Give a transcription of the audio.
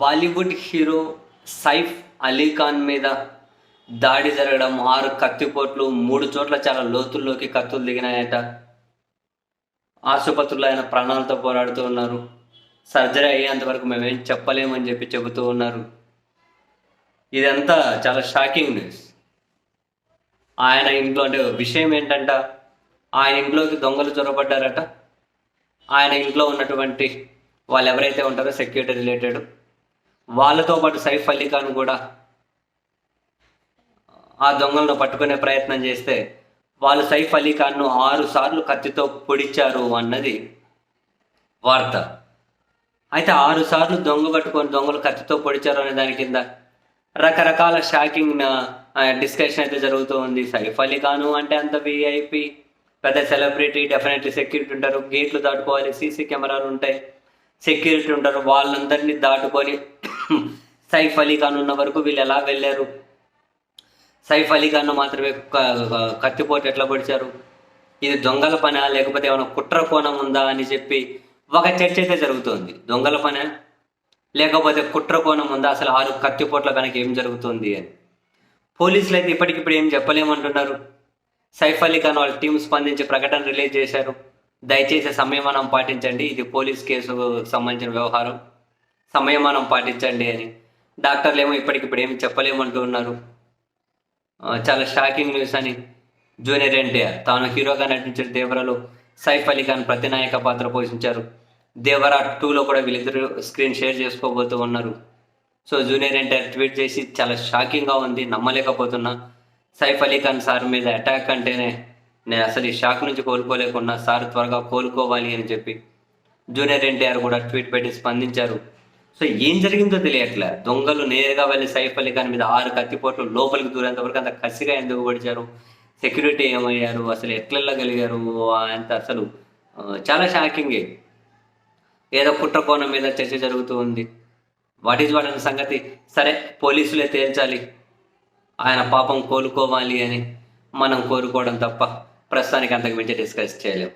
Bollywood hero Saif Ali Khan మీద దాడి జరగడం, 6 కత్తిపోట్లు, 3 చోట్ల చాలా లోతుల్లోకి కత్తులు దిగినాయట. ఆసుపత్రిలో ఆయన ప్రాణాలతో పోరాడుతూ ఉన్నారు. సర్జరీ అయ్యేంత వరకు మేమేం చెప్పలేమని చెప్పి చెబుతూ ఉన్నారు. ఇదంతా చాలా షాకింగ్ న్యూస్. ఆయన ఇంట్లో అంటే విషయం ఏంటంట, ఆయన ఇంట్లోకి దొంగలు చొరబడ్డారట. ఆయన ఇంట్లో ఉన్నటువంటి వాళ్ళు ఎవరైతే ఉంటారో సెక్యూరిటీ రిలేటెడ్, వాళ్ళతో పాటు సైఫ్ అలీ ఖాన్ కూడా ఆ దొంగలను పట్టుకునే ప్రయత్నం చేస్తే వాళ్ళు సైఫ్ అలీ ఖాన్ను 6 సార్లు కత్తితో పొడిచారు అన్నది వార్త. అయితే 6 సార్లు దొంగలు కత్తితో పొడిచారు అనే దాని కింద రకరకాల షాకింగ్ డిస్కషన్ అయితే జరుగుతూ ఉంది. సైఫ్ అలీ ఖాన్ అంటే అంత విఐపి, పెద్ద సెలబ్రిటీ, డెఫినెట్లీ సెక్యూరిటీ ఉంటారు, గేట్లు దాటుకోవాలి, సీసీ కెమెరాలు ఉంటాయి, సెక్యూరిటీ ఉంటారు. వాళ్ళందరినీ దాటుకొని సైఫ్ అలీ ఖాన్ ఉన్న వరకు వీళ్ళు ఎలా వెళ్ళారు, సైఫ్ అలీ ఖాన్ మాత్రమే కత్తిపోటు ఎట్లా పొడిచారు, ఇది దొంగల పనా లేకపోతే ఏమైనా కుట్ర కోణం ఉందా అని చెప్పి ఒక చర్చ అయితే జరుగుతుంది. దొంగల పనా లేకపోతే కుట్ర కోణం ఉందా, అసలు 6 కత్తిపోట్ల వెనక ఏం జరుగుతుంది అని పోలీసులు అయితే ఇప్పటికిప్పుడు ఏం చెప్పలేమంటున్నారు. సైఫ్ అలీ ఖాన్ వాళ్ళ టీం స్పందించి ప్రకటన రిలీజ్ చేశారు. దయచేసి సంయమనం పాటించండి, ఇది పోలీస్ కేసుకు సంబంధించిన వ్యవహారం, సంయమనం పాటించండి అని. డాక్టర్లు ఏమో ఇప్పటికిప్పుడు ఏం చెప్పలేమంటూ ఉన్నారు. చాలా షాకింగ్ న్యూస్ అని. జూనియర్ ఎన్టీఆర్ తాను హీరోగా నటించిన దేవరలో సైఫ్ అలీ ఖాన్ ప్రతినాయక పాత్ర పోషించారు. దేవరా 2లో కూడా వీళ్ళిద్దరు స్క్రీన్ షేర్ చేసుకోబోతూ ఉన్నారు. సో జూనియర్ ఎన్టీఆర్ ట్వీట్ చేసి చాలా షాకింగ్గా ఉంది, నమ్మలేకపోతున్నా. సైఫ్ అలీ ఖాన్ సార్ మీద అటాక్ అంటేనే నేను అసలు ఈ షాక్ నుంచి కోలుకోలేకున్నా, సార్ త్వరగా కోలుకోవాలి అని చెప్పి జూనియర్ ఎన్టీఆర్ కూడా ట్వీట్ పెట్టి స్పందించారు. సో ఏం జరిగిందో తెలియట్లే. దొంగలు నేరుగా వెళ్ళి సైఫ్ అలీ ఖాన్ మీద 6 కత్తిపోట్లు లోపలికి దూరేంత వరకు అంత కసిగా ఎందుకు పొడిచారు, సెక్యూరిటీ ఏమయ్యారు, అసలు ఎట్లెళ్ళగలిగారు అంత అసలు చాలా షాకింగే. ఏదో కుట్ర కోణం మీద చర్చ జరుగుతూ ఉంది. వాట్ అనే సంగతి సరే పోలీసులే తేల్చాలి. ఆయన పాపం కోలుకోవాలి అని మనం కోరుకోవడం తప్ప ప్రస్తుతానికి అంతకు మించి డిస్కస్ చేయలేం.